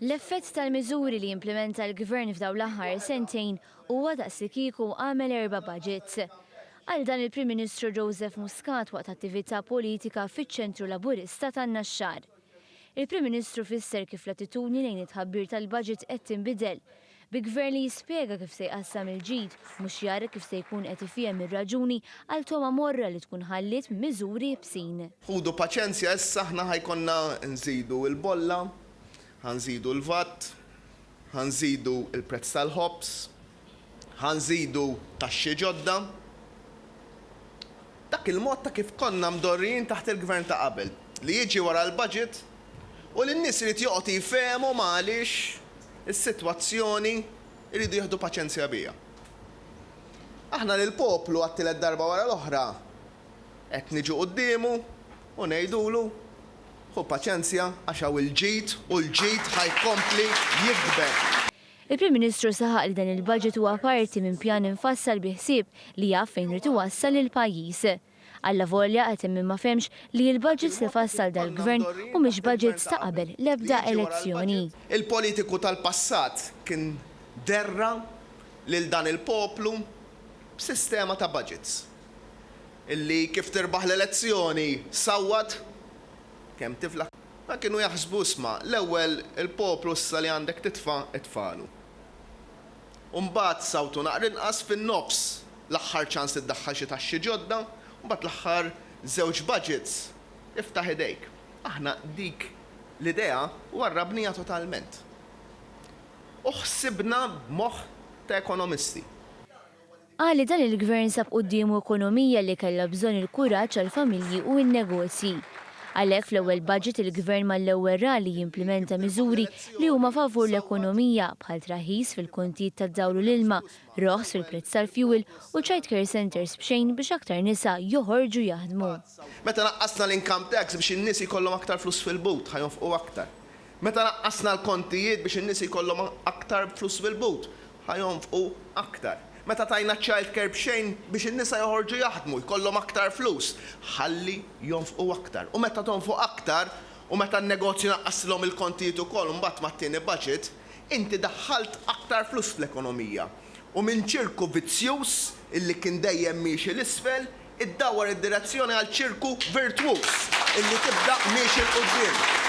L-effett tal-miżuri li implementa l-Gvern f'dawn l-aħħar sentejn huwa daqs li kieku għamel 4 budgets. Għal dan il-Prim Ministru Joseph Muscat waqt attività politika fiċ-ċentru Laburista tan-Naxxar. Il-Prim Ministru fisser kif l-attitudni lejn it-tħabbir tal-budget qed tinbidel bi gvern li jispjega kif se jqassam il-ġid mhux jara kif se jkun qed ifhem ir-raġuni għal toma morra li tkun ħallit miżuri bsin. Ħudu paċenzja issa aħna ħajkonna nżidu l-bolla, ħanżidu l-VAT, ħanżidu l-prezz tal-ħobs, ħanżidu taxxi ġodda. Dak il-mod ta' kif konna mdorrin taħt il-gvern ta' qabel li jiġi wara l-budget u l-nies irid joqgħod jifhemu għaliex is-sitwazzjoni jridu jieħdu paċenzja biha. Aħna lill-poplu għat-tielet darba wara l-oħra qed niġu qudiemu u ngħidulu ħu paċenzja għax hawn il-ġid u l-ġid ħajkompli jikber. Il-Prim Ministru saħaq li dan il-budget huwa parti minn pjan infassal bi ħsieb li jaf fejn rid iwassal il-pajjiż. Alla volja qed hemm ma femx li l-budgets li fassal dal-Gvern mhumiex budgets ta' qabel l-ebda elezzjoni. Il-politiku tal-passat kien derra lil dan il-poplu b'sistema ta' budgets. Illi kif tirbaħ l-elezzjoni sawwat kemm tifla. Ma kienu jaħsbu isma' l-ewwel il-poplu issa li għandek titfa' itfalu. Mbagħad sawtu naqra inqas fin-nofs l-aħħar ċans tiddaħħal xi taxxi ġodda, mbagħad l-aħħar żewġ budgets iftaħ idejk. Aħna dik l-idea warrabnija totalment. U ħsibna b'moħħ ta' ekonomisti. Għali dan il-Gvern sab qudiemu ekonomija li kellha bżonn il-kuraġġ għall-familji u n-negozji. Għalhekk fl-ewwel budget il-Gvern mal-ewwel ra li jimplementa miżuri li huma favur l-ekonomija bħal traħis fil-kontijiet tad-dawl u l-ilma, roħs fil-prezz tal-fuel u childcare centers b'xejn biex aktar nisa joħorġu jaħdmu. Meta naqqasna l-income tax biex in-nies ikollhom aktar flus fil-but ħajonfqu aktar. Meta naqqasna l-kontijiet biex in-nies ikollhom aktar flus fil-but ħajonfqu aktar. Meta tajna childcare b'xejn biex in-nisa joħorġu jaħdmu jkollhom aktar flus, ħalli jonfqu aktar. U meta tonfqu aktar u meta n-negozju naqqaslhom il-kontijiet ukoll mbagħad mat-tieni budget, inti daħħalt aktar flus fl-ekonomija. U minn ċirku vizzjuż illi kien dejjem miexi l-isfel, iddawwar id-direzzjoni għal ċirku virtwuż illi tibda miexi l-qudiem.